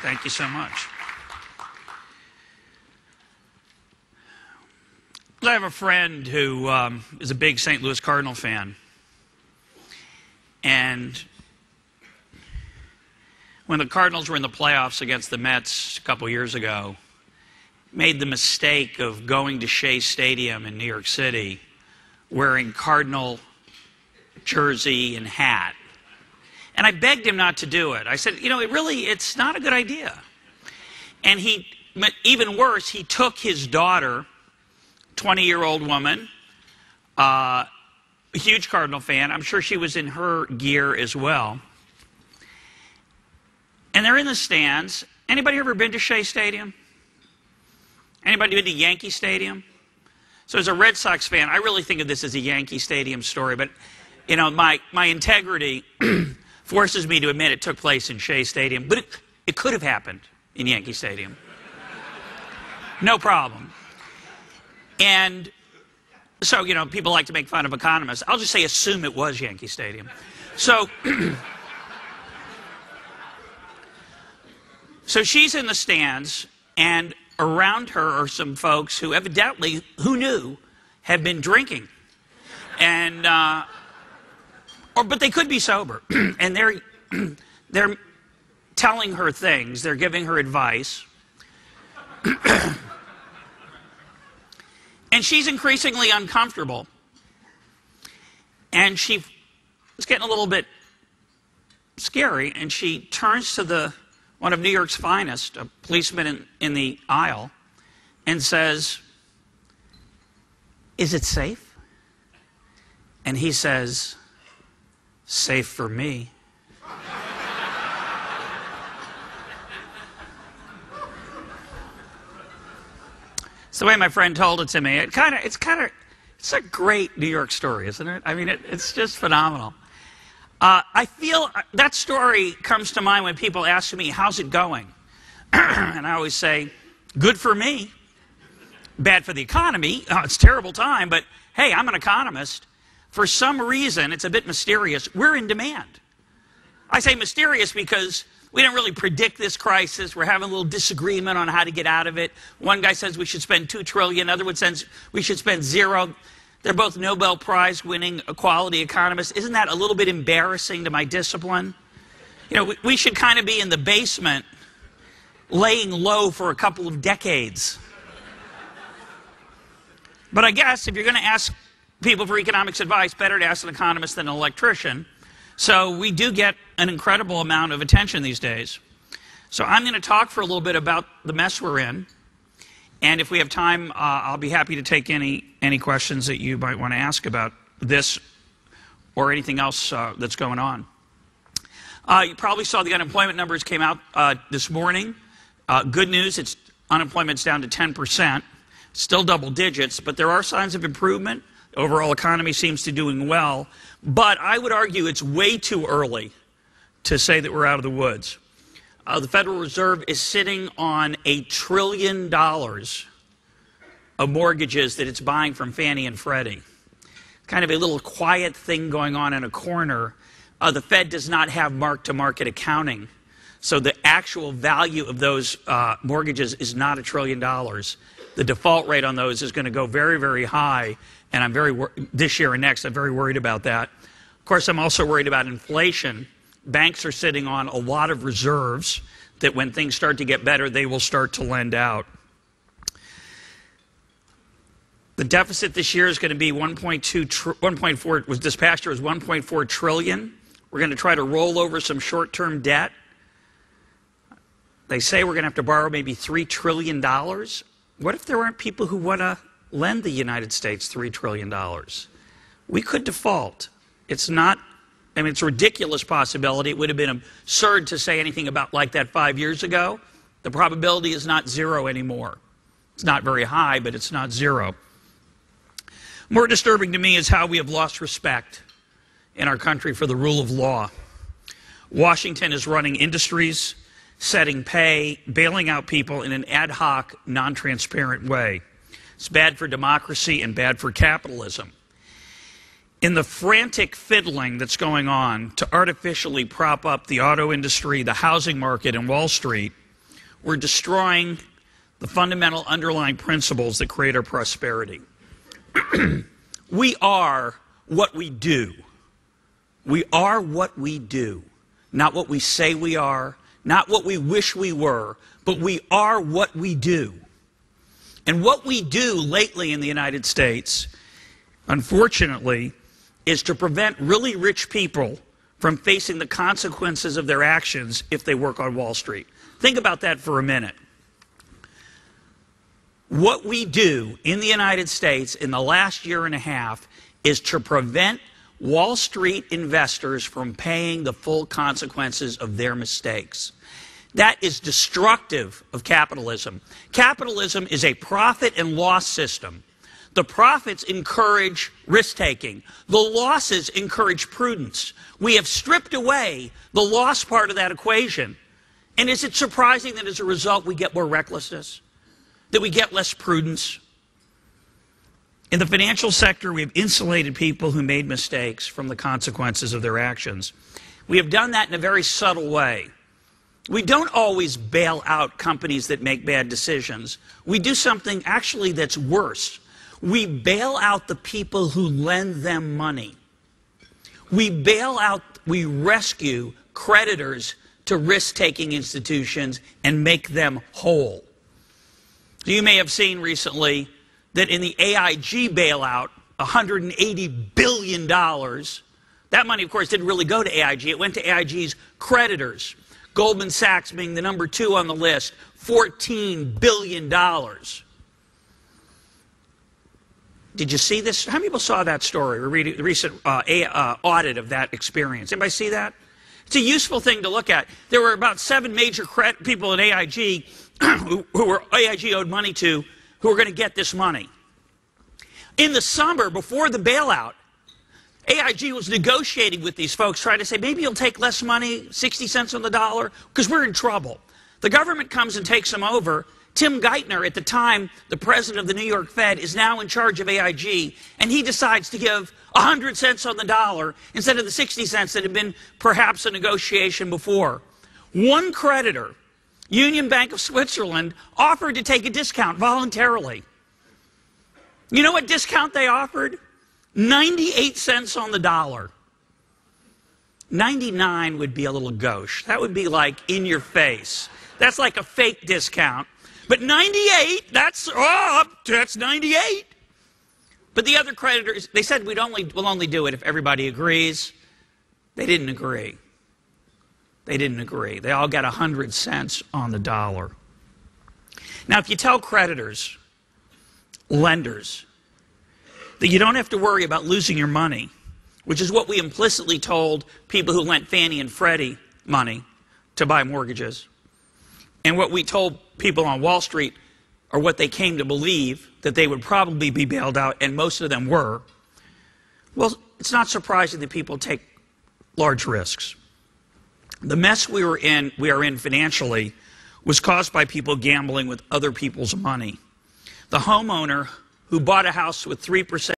Thank you so much. I have a friend who is a big St. Louis Cardinal fan. And when the Cardinals were in the playoffs against the Mets a couple years ago, made the mistake of going to Shea Stadium in New York City wearing Cardinal jersey and hat. And I begged him not to do it. I said, you know, it's not a good idea. And even worse, he took his daughter, 20-year-old woman, a huge Cardinal fan. I'm sure she was in her gear as well. And they're in the stands. Anybody ever been to Shea Stadium? Anybody been to Yankee Stadium? So as a Red Sox fan, I really think of this as a Yankee Stadium story. But, you know, my integrity forces me to admit it took place in Shea Stadium. But it could have happened in Yankee Stadium. No problem. And so, you know, people like to make fun of economists. I'll just say assume it was Yankee Stadium. So, so she's in the stands, and around her are some folks who evidently, who knew, had been drinking. And, but they could be sober. And they're telling her things. They're giving her advice. And she's increasingly uncomfortable. And she was getting a little bit scary, and she turns to one of New York's finest, a policeman in the aisle, and says, "Is it safe?" And he says, "Safe for me." It's the way my friend told it to me. It's a great New York story, isn't it? I mean, it's just phenomenal. I feel that story comes to mind when people ask me, how's it going? And I always say, good for me. Bad for the economy. It's a terrible time, but hey, I'm an economist. For some reason, it's a bit mysterious. We're in demand. I say mysterious because we didn't really predict this crisis. We're having a little disagreement on how to get out of it. One guy says we should spend $2 trillion. Another one says we should spend $0. They're both Nobel Prize winning equality economists. Isn't that a little bit embarrassing to my discipline? You know, we should kind of be in the basement laying low for a couple of decades. But I guess if you're going to ask people for economics advice, better to ask an economist than an electrician. So we do get an incredible amount of attention these days. So I'm going to talk for a little bit about the mess we're in. And if we have time, I'll be happy to take any questions that you might want to ask about this or anything else that's going on. You probably saw the unemployment numbers came out this morning. Good news, unemployment's down to 10%. Still double digits, but there are signs of improvement. The overall economy seems to be doing well. But I would argue it's way too early to say that we're out of the woods. The Federal Reserve is sitting on $1 trillion of mortgages that it's buying from Fannie and Freddie. Kind of a little quiet thing going on in a corner. The Fed does not have mark-to-market accounting. So the actual value of those mortgages is not $1 trillion. The default rate on those is going to go very, very high. And this year and next, I'm very worried about that. Of course, I'm also worried about inflation. Banks are sitting on a lot of reserves that when things start to get better, they will start to lend out. The deficit this year is going to be 1.4, this past year was 1.4 trillion. We're going to try to roll over some short-term debt. They say we're going to have to borrow maybe $3 trillion. What if there aren't people who want to lend the United States $3 trillion? We could default. It's not, I mean, it's a ridiculous possibility. It would have been absurd to say anything about like that 5 years ago. The probability is not zero anymore. It's not very high, but it's not zero. More disturbing to me is how we have lost respect in our country for the rule of law. Washington is running industries, setting pay, bailing out people in an ad hoc, non-transparent way. It's bad for democracy and bad for capitalism. In the frantic fiddling that's going on to artificially prop up the auto industry, the housing market, and Wall Street, we're destroying the fundamental underlying principles that create our prosperity. We are what we do. We are what we do. Not what we say we are, not what we wish we were, but we are what we do. And what we do lately in the United States, unfortunately, is to prevent really rich people from facing the consequences of their actions if they work on Wall Street. Think about that for a minute. What we do in the United States in the last year and a half is to prevent Wall Street investors from paying the full consequences of their mistakes. That is destructive of capitalism. Capitalism is a profit and loss system. The profits encourage risk-taking. The losses encourage prudence. We have stripped away the loss part of that equation. And is it surprising that as a result we get more recklessness? That we get less prudence? In the financial sector, we have insulated people who made mistakes from the consequences of their actions. We have done that in a very subtle way. We don't always bail out companies that make bad decisions. We do something actually that's worse. We bail out the people who lend them money. We rescue creditors to risk-taking institutions and make them whole. You may have seen recently that in the AIG bailout, $180 billion, that money, of course, didn't really go to AIG. It went to AIG's creditors. Goldman Sachs being the number 2 on the list, $14 billion. Did you see this? How many people saw that story or read the recent audit of that experience? Anybody see that? It's a useful thing to look at. There were about 7 major people at AIG who were AIG owed money to who were going to get this money. In the summer, before the bailout, AIG was negotiating with these folks, trying to say, maybe you'll take less money, 60 cents on the dollar, because we're in trouble. The government comes and takes them over. Tim Geithner, at the time, the president of the New York Fed, is now in charge of AIG, and he decides to give 100 cents on the dollar instead of the 60 cents that had been perhaps a negotiation before. One creditor, Union Bank of Switzerland, offered to take a discount voluntarily. You know what discount they offered? 98 cents on the dollar. 99 would be a little gauche. That would be like in your face. That's like a fake discount. But 98, that's 98. But the other creditors, they said we'll only do it if everybody agrees. They didn't agree. They didn't agree. They all got 100 cents on the dollar. Now, if you tell creditors, lenders, that you don't have to worry about losing your money, which is what we implicitly told people who lent Fannie and Freddie money to buy mortgages, and what we told people on Wall Street, or what they came to believe, that they would probably be bailed out, and most of them were, well, it's not surprising that people take large risks. The mess we are in financially was caused by people gambling with other people's money. The homeowner who bought a house with 3%